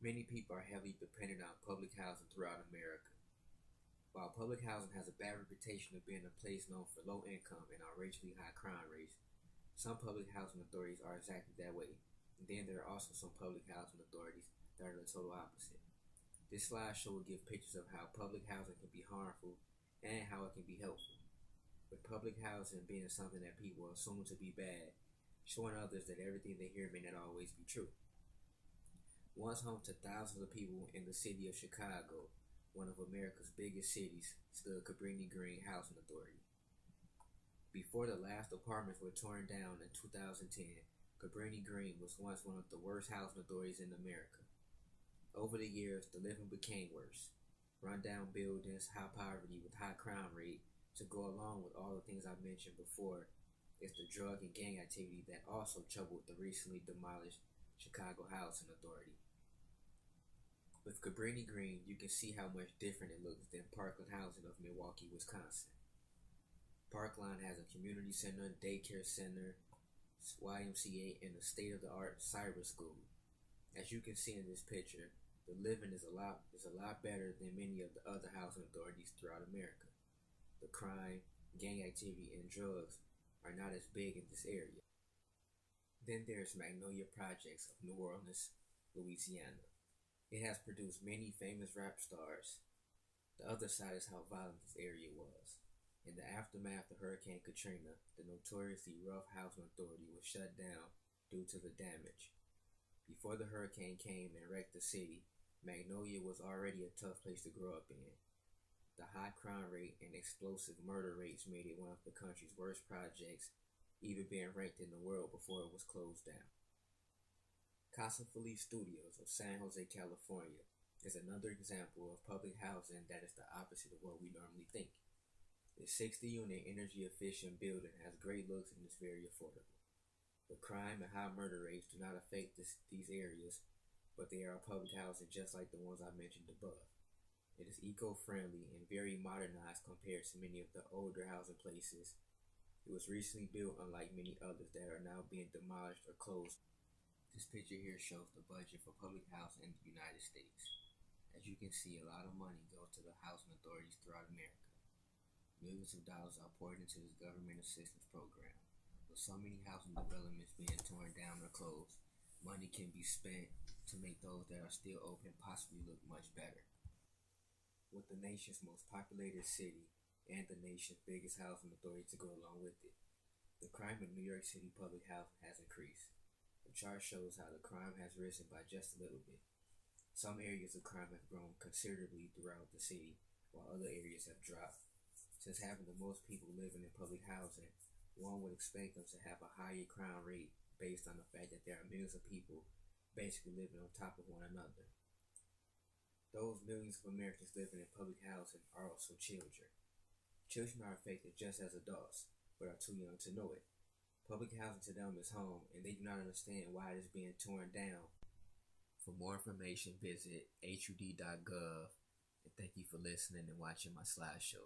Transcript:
Many people are heavily dependent on public housing throughout America. While public housing has a bad reputation of being a place known for low income and outrageously high crime rates, some public housing authorities are exactly that way. And then there are also some public housing authorities that are the total opposite. This slideshow will give pictures of how public housing can be harmful and how it can be helpful. With public housing being something that people assume to be bad, showing others that everything they hear may not always be true. Once home to thousands of people in the city of Chicago, one of America's biggest cities, stood Cabrini Green Housing Authority. Before the last apartments were torn down in 2010, Cabrini Green was once one of the worst housing authorities in America. Over the years, the living became worse. Rundown buildings, high poverty with high crime rate, to go along with all the things I mentioned before, is the drug and gang activity that also troubled the recently demolished Chicago Housing Authority. With Cabrini Green, you can see how much different it looks than Parkland Housing of Milwaukee, Wisconsin. Parkland has a community center, daycare center, YMCA, and a state-of-the-art cyber school. As you can see in this picture, the living is a lot better than many of the other housing authorities throughout America. The crime, gang activity, and drugs are not as big in this area. Then there's Magnolia Projects of New Orleans, Louisiana. It has produced many famous rap stars. The other side is how violent this area was. In the aftermath of Hurricane Katrina, the notoriously rough housing authority was shut down due to the damage. Before the hurricane came and wrecked the city, Magnolia was already a tough place to grow up in. The high crime rate and explosive murder rates made it one of the country's worst projects, even being ranked in the world before it was closed down. Casa Feliz Studios of San Jose, California is another example of public housing that is the opposite of what we normally think. This 60-unit energy-efficient building has great looks and is very affordable. The crime and high murder rates do not affect these areas, but they are public housing just like the ones I mentioned above. It is eco-friendly and very modernized compared to many of the older housing places. It was recently built, unlike many others that are now being demolished or closed. This picture here shows the budget for public housing in the United States. As you can see, a lot of money goes to the housing authorities throughout America. Millions of dollars are poured into this government assistance program. With so many housing developments being torn down or closed, money can be spent to make those that are still open possibly look much better. With the nation's most populated city and the nation's biggest housing authority to go along with it, the crime in New York City public housing has increased. The chart shows how the crime has risen by just a little bit. Some areas of crime have grown considerably throughout the city, while other areas have dropped. Since having the most people living in public housing, one would expect them to have a higher crime rate based on the fact that there are millions of people basically living on top of one another. Those millions of Americans living in public housing are also children. Children are affected just as adults, but are too young to know it. Public housing to them is home, and they do not understand why it is being torn down. For more information, visit hud.gov, and thank you for listening and watching my slideshow.